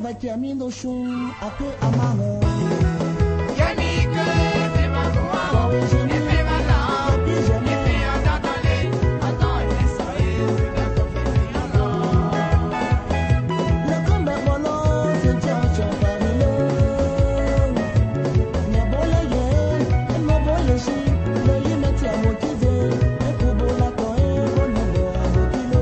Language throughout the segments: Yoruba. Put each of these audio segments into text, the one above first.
vai te amino chum, ape amaro. Yannick, c'est ma voix. Et c'est ma langue. Et puis on t'entend les. Attends, et ça y est, c'est la confusion là. Le combat volant, c'est tien, parilo. Ne vole ye, ne vole chi, le y mette à motiver. Et pour bola toi, on ne voit à motilo.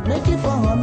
Make it for her,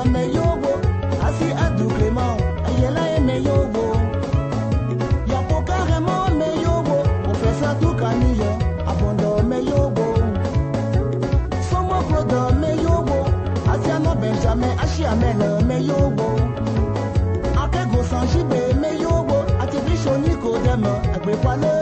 me yobo, asi adu Clément, ayela me yobo. Yapo carrément me yobo, professeur tout Camille, abondant me yobo. Somo Claude me yobo, Asiano Benjamin, Achiamel me yobo. Akego Sanjibe me yobo, Atibicho Nicodème, Agbepale.